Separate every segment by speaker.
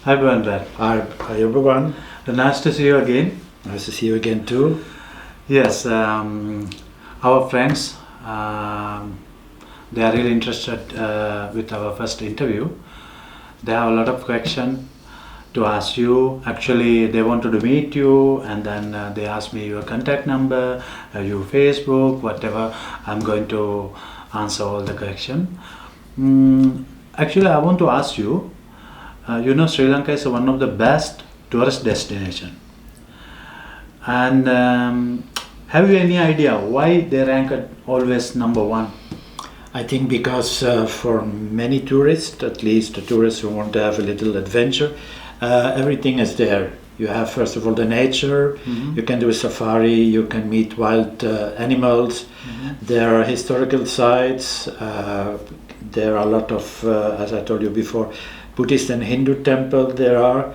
Speaker 1: Hi, Brandon.
Speaker 2: Hi everyone.
Speaker 1: Nice to see you again.
Speaker 2: Nice to see you again too.
Speaker 1: Yes, our friends, they are really interested with our first interview. They have a lot of questions to ask you. Actually, they wanted to meet you, and then they asked me your contact number, your Facebook, whatever. I'm going to answer all the questions. Actually, I want to ask you. Sri Lanka is one of the best tourist destination. And have you any idea why they rank at always number one?
Speaker 2: I think because for many tourists, at least the tourists who want to have a little adventure, everything is there. You have first of all the nature, you can do a safari, you can meet wild animals, there are historical sites, there are a lot of, as I told you before, Buddhist and Hindu temple there are.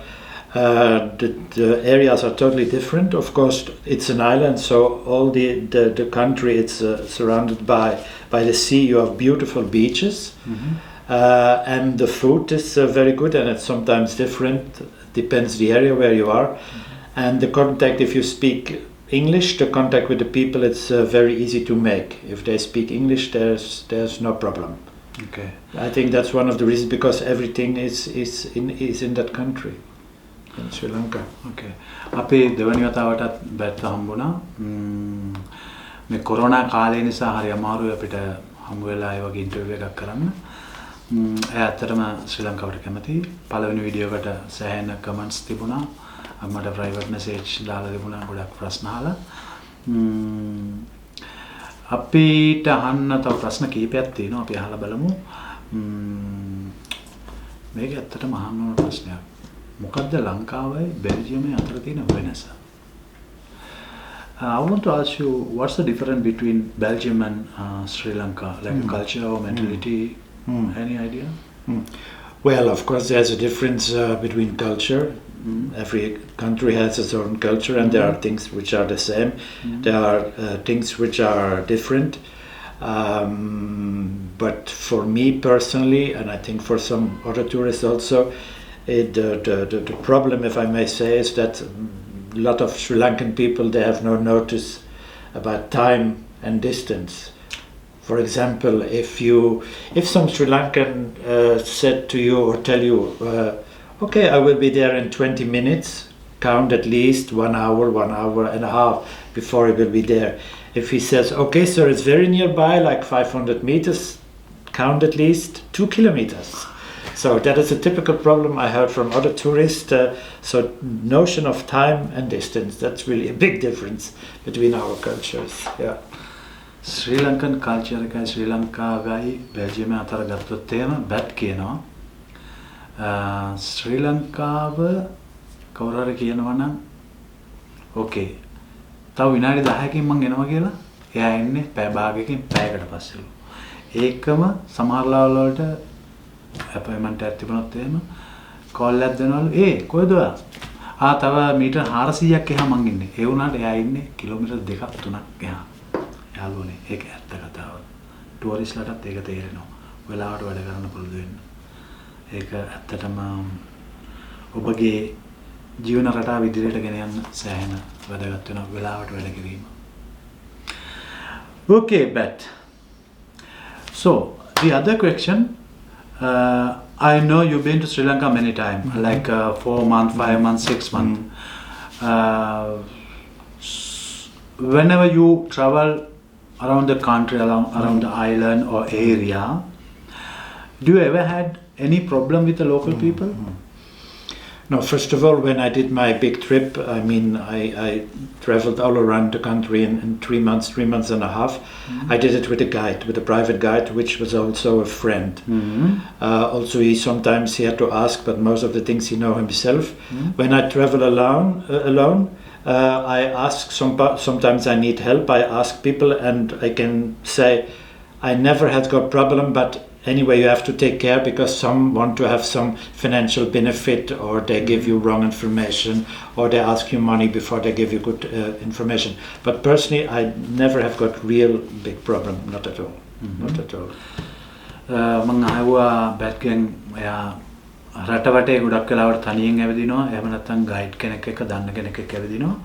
Speaker 2: The areas are totally different. Of course, it's an island, so all the country it's surrounded by the sea. You have beautiful beaches, and the food is very good, and it's sometimes different. Depends the area where you are, and the contact. If you speak English, the contact with the people it's very easy to make. If they speak English, there's no problem.
Speaker 1: Okay.
Speaker 2: I think that's one of the reasons because everything is in that country. In Sri Lanka.
Speaker 1: Okay. අපි දෙවනි වතාවටත් බැත් හම්බුණා. මේ corona කාලය නිසා හරි අමාරුයි අපිට හම්බ වෙලා ඒ වගේ ඉන්ටර්විව් එකක් කරන්න. ඒ ඇත්තටම ශ්‍රී ලංකාවට කැමතියි. පළවෙනි වීඩියෝ එකට සෑහෙන කමෙන්ට්ස් තිබුණා. මට ප්‍රයිවට් මෙසේජ් දාලා තිබුණා ගොඩක් ප්‍රශ්න අහලා. අපිට අහන්න තව ප්‍රශ්න කීපයක් තියෙනවා. අපි අහලා බලමු. මේක ඇත්තටම අහන්න ඕන ප්‍රශ්නයක්. මොකද්ද ලංකාවයි බෙල්ජියමේ අතර තියෙන වෙනස? I want to ask you, what's the difference between Belgium and Sri Lanka, like culture or mentality? Any idea?
Speaker 2: Well, of course, there's a difference between culture. Every country has its own culture, and there are things which are the same. There are things which are different. But for me personally, and I think for some other tourists also, the problem, if I may say, is that a lot of Sri Lankan people, they have no notice about time and distance. For example, if some Sri Lankan said to you or tell you, okay, I will be there in 20 minutes, count at least 1 hour, 1 hour and a half before he will be there. If he says, okay, sir, it's very nearby, like 500 meters, count at least 2 kilometers. So that is a typical problem I heard from other tourists. So notion of time and distance, that's really a big difference between our cultures. Yeah.
Speaker 1: Sri Lankan culture එකයි ශ්‍රී ලංකාවයි බෙල්ජියම අතර ගත්තොත් එහෙම bat කියනවා. ශ්‍රී ලංකාව කවුරු හරි කියනවා නම් ඕකේ. තව විනාඩි 10කින් මම එනවා කියලා. එයා එන්නේ පැය භාගයකින් පැයකට පස්සෙලු. ඒකම සමහර ලාවල වලට අපොයින්ට්මන්ට් එකක් තිබුණොත් එහෙම කෝල් එකක් දෙනවලු. කොහෙද ඔයා? තව මීටර් 400ක් එහා මං ඉන්නේ. ඒ වුණාට එයා ඉන්නේ කිලෝමීටර් 2ක් 3ක් එහා. යාළුවනේ ඒක ඇත්ත කතාව. ටුවරිස්ට්ලාටත් ඒක තේරෙනවා. වෙලාවට වැඩ කරන්න පුරුදු වෙන්න. ඒක ඇත්තටම ඔබගේ ජීවන රටාව ඉදිරියට ගෙන යන්න සෑහෙන වැදගත් වෙනවා වෙලාවට වැඩ කිරීම. Okay, but so the other question, I know you've been to Sri Lanka many times, like 4 months, 5 months, 6 months. Whenever you travel around the country, around the island or area, do you ever had any problem with the local people?
Speaker 2: No, first of all, when I did my big trip, I mean, I traveled all around the country in 3 months, 3 months and a half. I did it with a guide, with a private guide, which was also a friend. Also, sometimes he had to ask, but most of the things he know himself. When I travel alone, I ask, sometimes I need help, I ask people, and I can say, I never had got problem, but anyway, you have to take care because some want to have some financial benefit, or they give you wrong information, or they ask you money before they give you good information. But personally, I never have got real big problem, not at all. Not at all.
Speaker 1: Mga hawa batgang ya රට වටේ ගොඩක් වෙලාවට තනියෙන් ඇවිදිනවා. එහෙම නැත්නම් guide කෙනෙක් එක්ක දන්න කෙනෙක් එක්ක ඇවිදිනවා.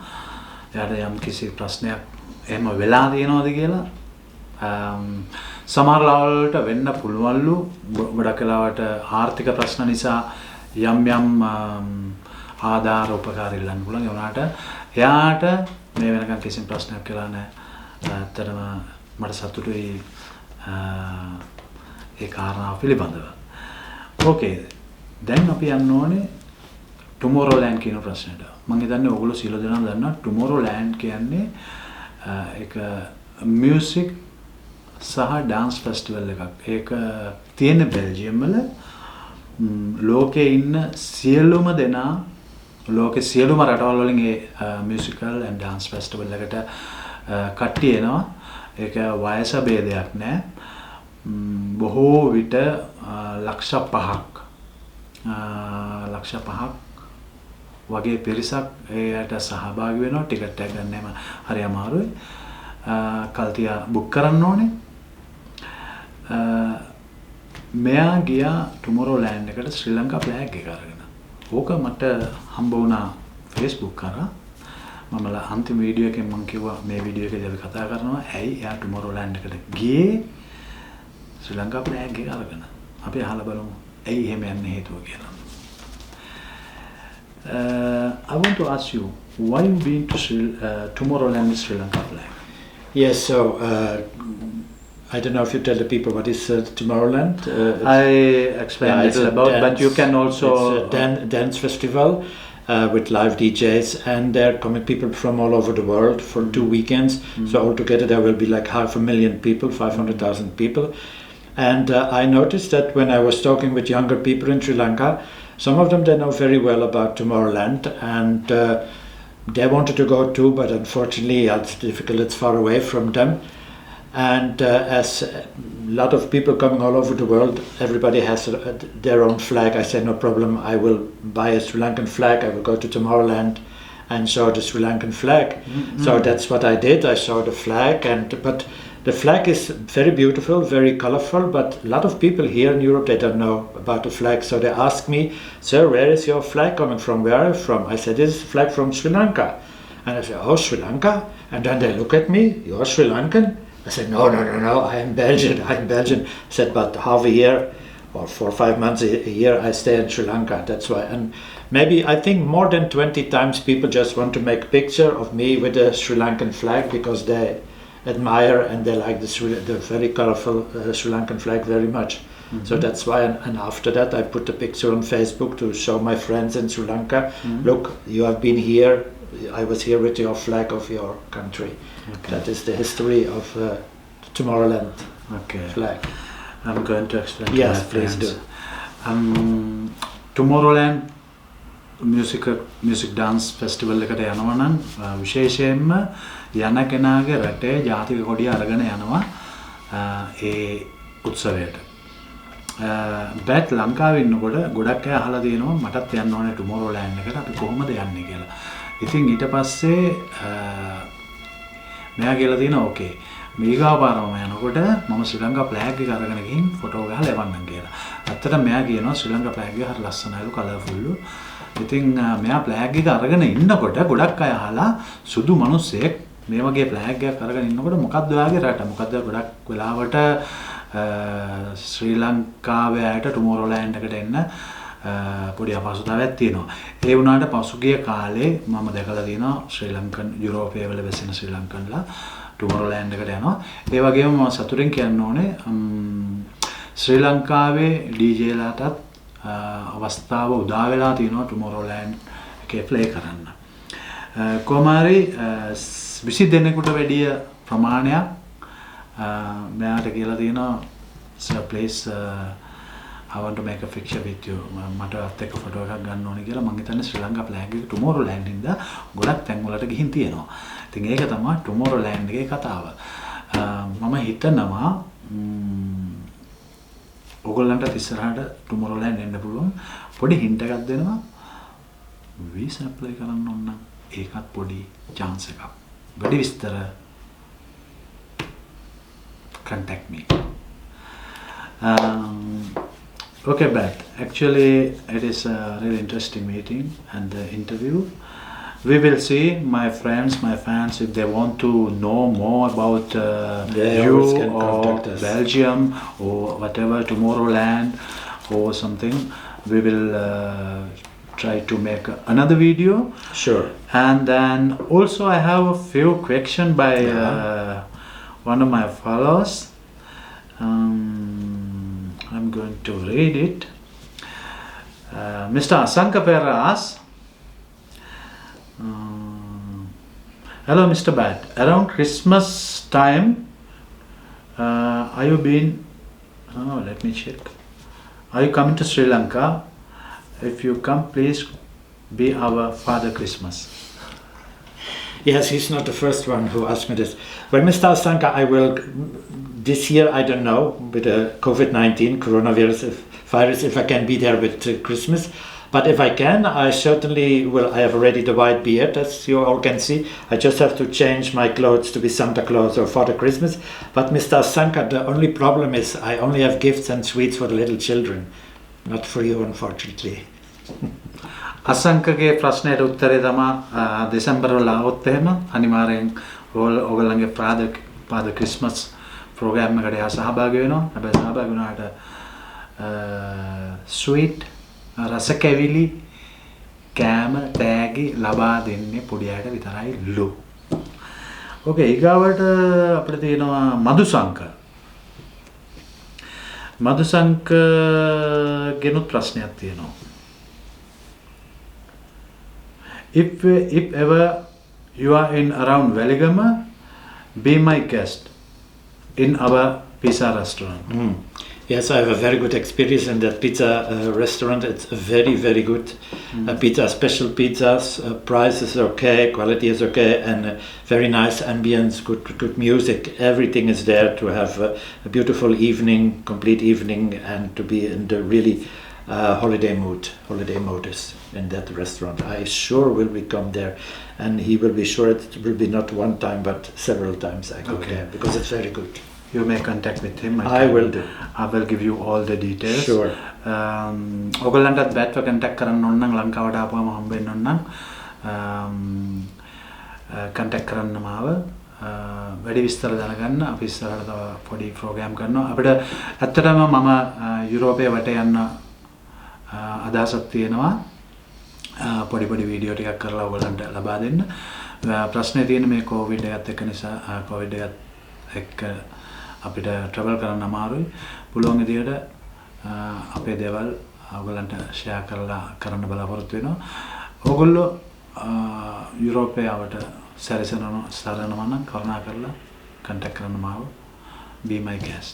Speaker 1: එයාට යම් කිසි ප්‍රශ්නයක් එහෙම වෙලා තියෙනවද කියලා සමහර ලාවලට වෙන්න පුළුවන්ලු. ගොඩක් වෙලාවට ආර්ථික ප්‍රශ්න නිසා යම් ආධාර උපකාර ඉල්ලන්න පුළුවන්. ඒ වුණාට එයාට මේ වෙනකන් කිසිම ප්‍රශ්නයක් වෙලා නැහැ. ඇත්තටම මට සතුටුයි ඒ කාරණාව පිළිබඳව. ඕකේ. දැන් අපි යන්න ඕනේ Tomorrowland කියන ප්‍රශ්නෙට. මම හිතන්නේ ඔයගොල්ලෝ සියලු දෙනාම දන්නවා Tomorrowland කියන්නේ ඒක මියුසික් සහ ඩාන්ස් ෆෙස්ටිවල් එකක්. ඒක තියෙන්නේ බෙල්ජියම් වල. ලෝකේ ඉන්න සියලුම දෙනා ලෝකේ සියලුම රටවල් වලින් ඒ මියුසිකල් ඇන්ඩ් ඩාන්ස් ෆෙස්ටිවල් එකට කට්ටිය එනවා. ඒක වයස ભેදයක් නැහැ. බොහෝ විට ලක්ෂ 5ක් වගේ පිරිසක් ඒකට සහභාගී වෙනවා. ටිකට් එක ගන්නෙම හරි අමාරුයි. කල්තියා බුක් කරන්න ඕනේ. මෙයා ගියා Tomorrowland එකට ශ්‍රී ලංකා ෆ්ලෑග් එක අරගෙන. ඕක මට හම්බ වුණා Facebook කරා. මම අන්තිම වීඩියෝ එකෙන් මම කිව්වා මේ වීඩියෝ එකේදී අපි කතා කරනවා ඇයි එයා Tomorrowland එකට ගියේ ශ්‍රී ලංකා ෆ්ලෑග් එක අරගෙන. අපි අහලා බලමු ඇයි එහෙම යන්න හේතුව කියලා. I want to ask you, why you been to Tomorrowland with Sri Lanka flag?
Speaker 2: Yes, so I don't know if you tell the people what is Tomorrowland.
Speaker 1: I explained a little about, but you can also...
Speaker 2: It's a dance festival with live DJs, and there are coming people from all over the world for 2 weekends. So altogether there will be like 500,000 people, 500,000 people. And I noticed that when I was talking with younger people in Sri Lanka, some of them, they know very well about Tomorrowland, and they wanted to go too, but unfortunately it's difficult, it's far away from them. And as a lot of people coming all over the world, everybody has their own flag. I said, no problem, I will buy a Sri Lankan flag, I will go to Tomorrowland and show the Sri Lankan flag. So that's what I did. I saw the flag, but the flag is very beautiful, very colorful, but a lot of people here in Europe, they don't know about the flag. So they ask me, sir, where is your flag coming from? Where are you from? I said, this is a flag from Sri Lanka. And I said, oh, Sri Lanka? And then they look at me, you're Sri Lankan? I said, no, I am Belgian. I said, but half a year or 4 or 5 months a year I stay in Sri Lanka. That's why. And maybe I think more than 20 times people just want to make a picture of me with the Sri Lankan flag because they admire and they like the very colorful Sri Lankan flag very much. So that's why, and after that I put a picture on Facebook to show my friends in Sri Lanka, look, you have been here, I was here with your flag of your country. Okay. That is the history of Tomorrowland flag.
Speaker 1: I'm going to explain.
Speaker 2: Yes, please do.
Speaker 1: Tomorrowland music dance festival එකට යනවා නම් විශේෂයෙන්ම යන කෙනාගේ රටේ ජාතික කොඩිය අරගෙන යනවා ඒ උත්සවයට. බැත් ලංකාවේ ඉන්නකොට ගොඩක් අය අහලා තියෙනවා මටත් යන්න ඕනේ Tomorrowland එකට අපි කොහොමද යන්නේ කියලා. ඉතින් ඊට පස්සේ මෙයා කියලා තියෙනවා ඕකේ මේගා පාරම යනකොට මම ශ්‍රී ලංකා ෆ්ලෑග් එක අරගෙන ගිහින් ෆොටෝ ගහලා එවන්නම් කියලා. ඇත්තට මෙයා කියනවා ශ්‍රී ලංකා ෆ්ලෑග් එක හරි ලස්සනයිලු කලර්ෆුල්ලු. ඉතින් මෙයා ෆ්ලෑග් එක අරගෙන ඉන්නකොට ගොඩක් අය අහලා සුදු මිනිස්සෙක් මේ වගේ ෆ්ලෑග් එකක් අරගෙන ඉන්නකොට මොකද්ද ඔයාගේ රට? මොකද්ද ගොඩක් වෙලාවට ශ්‍රී ලංකාවේ අයට Tomorrowland එකට එන්න පොඩි අපහසුතාවයක් තියෙනවා. ඒ වුණාට පසුගිය කාලේ මම දැකලා තියෙනවා ශ්‍රී ලංකන් යුරෝපයේ වල වෙසෙන ශ්‍රී ලංකන්ලා Tomorrowland එකට යනවා. ඒ වගේම මම සතුටින් කියන්න ඕනේ ශ්‍රී ලංකාවේ DJ ලාටත් අවස්ථාව උදා වෙලා තියෙනවා Tomorrowland එකේ ප්ලේ කරන්න. කොමාරි 20 දෙනෙකුට වැඩිය ප්‍රමාණයක් මෙයාට කියලා තියෙනවා sir please I want to make a picture with you. මට අත් එක්ක ෆොටෝ එකක් ගන්න ඕනේ කියලා මම හිතන්නේ ශ්‍රී ලංකා ෆ්ලෑග් එක Tomorrowland ඉඳලා ගොඩක් තැන් වලට ගිහින් තියෙනවා. ඉතින් ඒක තමයි Tomorrowland එකේ කතාව. මම හිතනවා ඔයගොල්ලන්ට ඉස්සරහට Tomorrowland එන්න පුළුවන්. පොඩි හින්ට් එකක් දෙනවා. වීසා ඇප්ලයි කරන්න ඕන නම් ඒකත් පොඩි chance එකක්. වැඩි විස්තර contact me. Okay, Beth. Actually, it is a really interesting meeting and the interview. We will see, my friends, my fans, if they want to know more about
Speaker 2: They
Speaker 1: you
Speaker 2: always can
Speaker 1: or
Speaker 2: contact us.
Speaker 1: Belgium or whatever, Tomorrowland or something. We will try to make another video.
Speaker 2: Sure.
Speaker 1: And then also I have a few questions by one of my followers. I'm going to read it. Mr. Asanka Pera asks, hello Mr. Bat, around Christmas time, are you been, let me check. Are you coming to Sri Lanka? If you come, please be our Father Christmas.
Speaker 2: Yes, he's not the first one who asked me this. Well, Mr. Asanka, I will, this year, I don't know, with the COVID-19, coronavirus virus, if I can be there with Christmas. But if I can, I certainly will. I have already the white beard, as you all can see. I just have to change my clothes to be Santa Claus or Father Christmas. But Mr. Asanka, the only problem is I only have gifts and sweets for the little children. Not for you, unfortunately.
Speaker 1: අසංකගේ ප්‍රශ්නයට උත්තරේ තමා දෙසැම්බර් වල આવොත් එහෙම අනිවාර්යෙන් ඔයගොල්ලන්ගේ පාද Christmas programme එකට එහා සහභාගී වෙනවා. හැබැයි සහභාගී වුණාට ස්වීට් රස කැවිලි කෑම තෑගි ලබා දෙන්නේ පොඩි අයට විතරයිලු. ඕකේ ඊගාවට අපිට තියෙනවා මදුසංක ගෙනුත් ප්‍රශ්නයක් තියෙනවා. If ever you are in around Veligama, be my guest in our pizza restaurant.
Speaker 2: Yes, I have a very good experience in that pizza restaurant. It's very, very good pizza, special pizzas. Price is okay, quality is okay, and very nice ambience, good music. Everything is there to have a beautiful evening, complete evening, and to be in the really holiday mood is in that restaurant. I sure will become there, and he will be sure it will be not one time but several times I go there because it's very good.
Speaker 1: You may contact with him.
Speaker 2: I will do.
Speaker 1: I will give you all the details.
Speaker 2: Sure.
Speaker 1: ඔයගොල්ලන්ටත් බැට්ව contact කරන්න ඕන නම් ලංකාවට ආපුවම හම්බෙන්න ඕන නම් contact කරන්න මාව වැඩි විස්තර දැනගන්න අපි ඉස්සරහට තව පොඩි ප්‍රෝග්‍රෑම් කරනවා. අපිට ඇත්තටම මම යුරෝපයේ වටේ යන්න අදහසක් තියෙනවා. පොඩි වීඩියෝ ටිකක් කරලා ඔයගොල්ලන්ට ලබා දෙන්න. ප්‍රශ්නේ තියෙන මේ කොවිඩ් එකත් එක්ක නිසා කොවිඩ් එකත් එක්ක අපිට ට්‍රැවල් කරන්න අමාරුයි. පුළුවන් විදියට අපේ දේවල් ඔයගොල්ලන්ට ෂෙයා කරලා කරන්න බලාපොරොත්තු වෙනවා. ඔයගොල්ලෝ යුරෝපයේ ආවට සැරසෙනවා නම් කරුණා කරලා contact කරන්න මාව. Be my guest.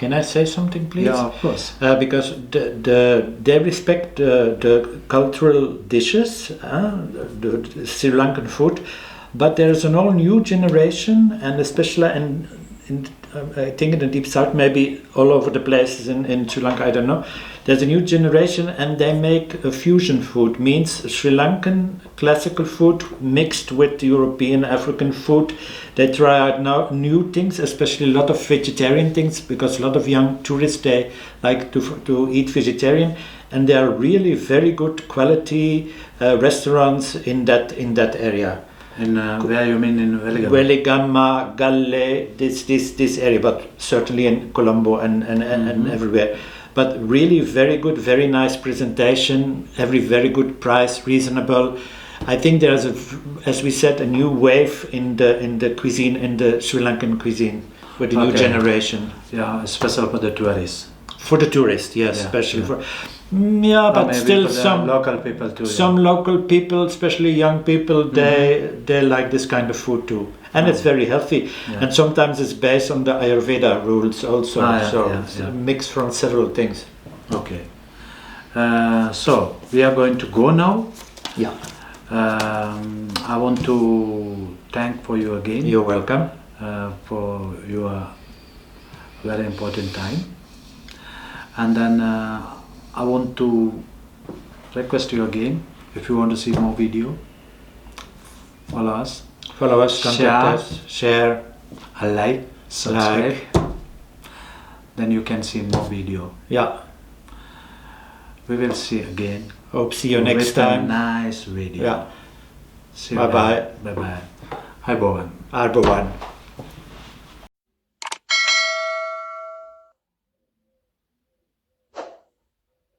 Speaker 2: Can I say something, please?
Speaker 1: Yeah, of course.
Speaker 2: Because they respect the cultural dishes, the Sri Lankan food, but there is an all new generation, and especially I think in the deep south, maybe all over the places in Sri Lanka, I don't know. There's a new generation, and they make a fusion food, means Sri Lankan classical food mixed with European, African food. They try out now new things, especially a lot of vegetarian things, because a lot of young tourists, they like to eat vegetarian, and there are really very good quality restaurants in that area.
Speaker 1: In where you mean in Veligama?
Speaker 2: Veligama, Galle, this area, but certainly in Colombo and everywhere. But really very good, very nice presentation, very good price, reasonable. I think there's as we said, a new wave in the cuisine, in the Sri Lankan cuisine, with the new generation.
Speaker 1: Yeah, special for the tourists.
Speaker 2: For the tourists, yes,
Speaker 1: Yeah,
Speaker 2: especially
Speaker 1: yeah.
Speaker 2: but still
Speaker 1: for the
Speaker 2: some
Speaker 1: local people too.
Speaker 2: Some local people, especially young people, they like this kind of food too, and it's very healthy.
Speaker 1: Yeah.
Speaker 2: And sometimes it's based on the Ayurveda rules also. It's a mix from several things.
Speaker 1: Okay. So we are going to go now.
Speaker 2: Yeah.
Speaker 1: I want to thank for you again.
Speaker 2: You're welcome.
Speaker 1: For your very important time. And then I want to request you again, if you want to see more video, follow us,
Speaker 2: contact us, share,
Speaker 1: subscribe, then you can see more video.
Speaker 2: Yeah.
Speaker 1: We will see again.
Speaker 2: Hope see you next
Speaker 1: with a
Speaker 2: time.
Speaker 1: nice video.
Speaker 2: Yeah.
Speaker 1: See you
Speaker 2: Bye-bye.
Speaker 1: then. Bye bye. Hi Bowen.
Speaker 2: Arbovan.